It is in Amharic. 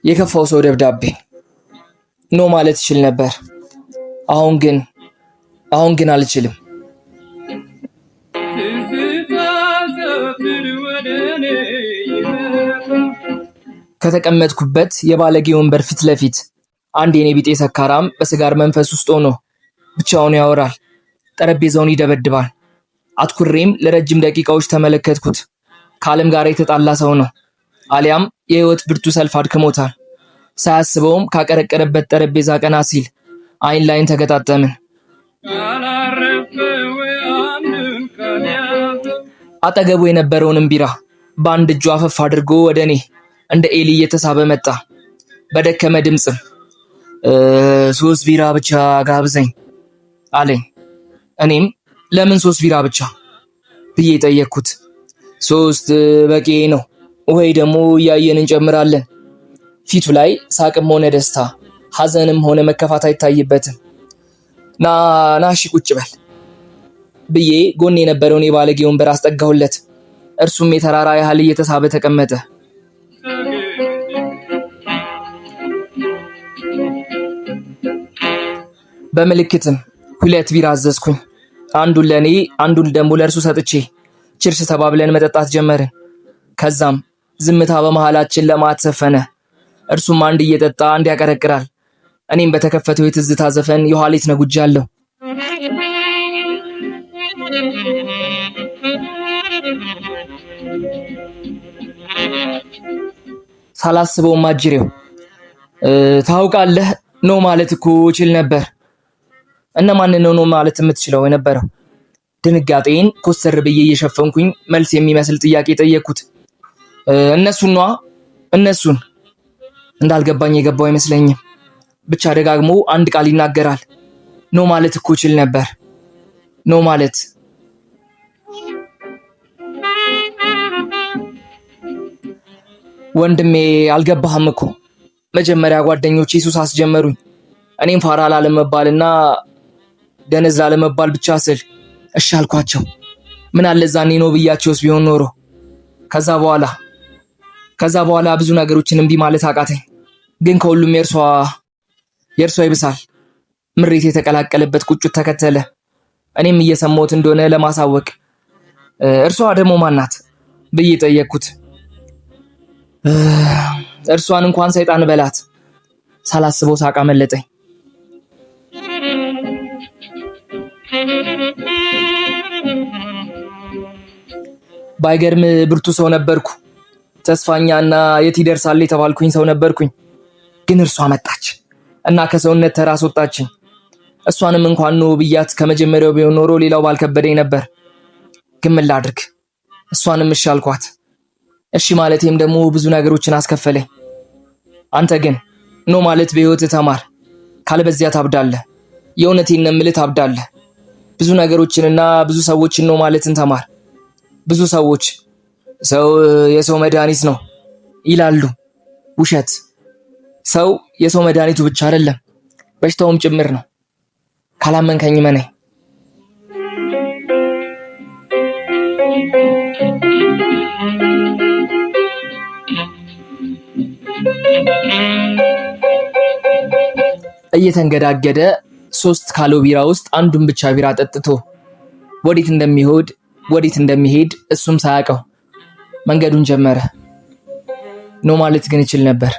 የከፋው ሰው ደብዳቤ ኖ ማለት ይችል ነበር። አሁን ግን አልችልም። ከተቀመጥኩበት የባለጌ ወንበር ፊት ለፊት አንድ የኔ ቢጤ ሰካራም በስጋር መንፈስ ውስጥ ሆኖ ብቻውን ያወራል። ጠረጴዛውን ይደበድባል። አትኩሬም ለረጅም ደቂቃዎች ተመለከትኩት። ከዓለም ጋር የተጣላ ሰው ነው፣ አሊያም የህይወት ብርቱ ሰልፍ አድክሞታል። ሳያስበውም ካቀረቀረበት ጠረጴዛ ቀና ሲል አይን ላይን ተገጣጠምን። አጠገቡ የነበረውንም ቢራ በአንድ እጁ አፈፍ አድርጎ ወደ እኔ እንደ ኤሊ እየተሳበ መጣ። በደከመ ድምፅም 3 ቢራ ብቻ ጋብዘኝ አለኝ። እኔም ለምን 3 ቢራ ብቻ ብዬ ጠየቅኩት። 3 በቂ ነው ወይ ደግሞ እያየን እንጨምራለን። ፊቱ ላይ ሳቅም ሆነ ደስታ፣ ሐዘንም ሆነ መከፋት አይታይበትም። ናሺ ቁጭ በል ብዬ ጎን የነበረውን የባለጌ ወንበር አስጠጋሁለት። እርሱም የተራራ ያህል እየተሳበ ተቀመጠ። በምልክትም 2 ቢራ አዘዝኩኝ። አንዱን ለኔ አንዱን ደግሞ ለእርሱ ሰጥቼ ቺርስ ተባብለን መጠጣት ጀመርን። ከዛም ዝምታ በመሃላችን ለማት ሰፈነ። እርሱም አንድ እየጠጣ አንድ ያቀረቅራል። እኔም በተከፈተው የትዝታ ዘፈን የኋሊት ነጉጃለሁ። ሳላስበው ማጅሬው ታውቃለህ ኖ ማለት እኮ እችል ነበር። እነማን ነው ማለት የምትችለው የነበረው? ድንጋጤን ኮስተር ብዬ እየሸፈንኩኝ መልስ የሚመስል ጥያቄ ጠየቅኩት። እነሱን እንዳልገባኝ የገባው አይመስለኝም። ብቻ ደጋግሞ አንድ ቃል ይናገራል። ኖ ማለት እኮ እችል ነበር። ኖ ማለት ወንድሜ አልገባህም እኮ። መጀመሪያ ጓደኞቼ ሱስ አስጀመሩኝ። እኔም ፋራ ላለመባልና ደነዝ ላለመባል ብቻ ስል እሺ አልኳቸው። ምን አለ ዛኔ ነው ብያቸውስ ቢሆን ኖሮ። ከዛ በኋላ ብዙ ነገሮችን እምቢ ማለት አቃተኝ። ግን ከሁሉም የእርሷ ይብሳል። ምሬት የተቀላቀለበት ቁጭት ተከተለ። እኔም እየሰማሁት እንደሆነ ለማሳወቅ እርሷ ደግሞ ማናት ብዬ ጠየቅኩት። እርሷን እንኳን ሰይጣን በላት። ሳላስበው ሳቃ መለጠኝ። ባይገርም ብርቱ ሰው ነበርኩ። ተስፋኛና የት ይደርሳል የተባልኩኝ ሰው ነበርኩኝ። ግን እርሷ መጣች እና ከሰውነት ተራ አስወጣችኝ። እሷንም እንኳን ነው ብያት ከመጀመሪያው ቢሆን ኖሮ ሌላው ባልከበደኝ ነበር። ግን ምን ላድርግ? እሷንም እሺ አልኳት። እሺ ማለቴም ደግሞ ብዙ ነገሮችን አስከፈለኝ። አንተ ግን ኖ ማለት በህይወት ተማር፣ ካልበዚያ ታብዳለህ። የእውነቴን ነው የምልህ ታብዳለህ። ብዙ ነገሮችንና ብዙ ሰዎችን ነው ማለትን ተማር። ብዙ ሰዎች ሰው የሰው መድኃኒት ነው ይላሉ። ውሸት። ሰው የሰው መድኃኒቱ ብቻ አይደለም በሽታውም ጭምር ነው። ካላመንከኝ መነኝ። እየተንገዳገደ 3 ካሎ ቢራ ውስጥ አንዱን ብቻ ቢራ ጠጥቶ ወዴት እንደሚሄድ እሱም ሳያውቀው መንገዱን ጀመረ። ኖ ማለት ግን ይችል ነበር።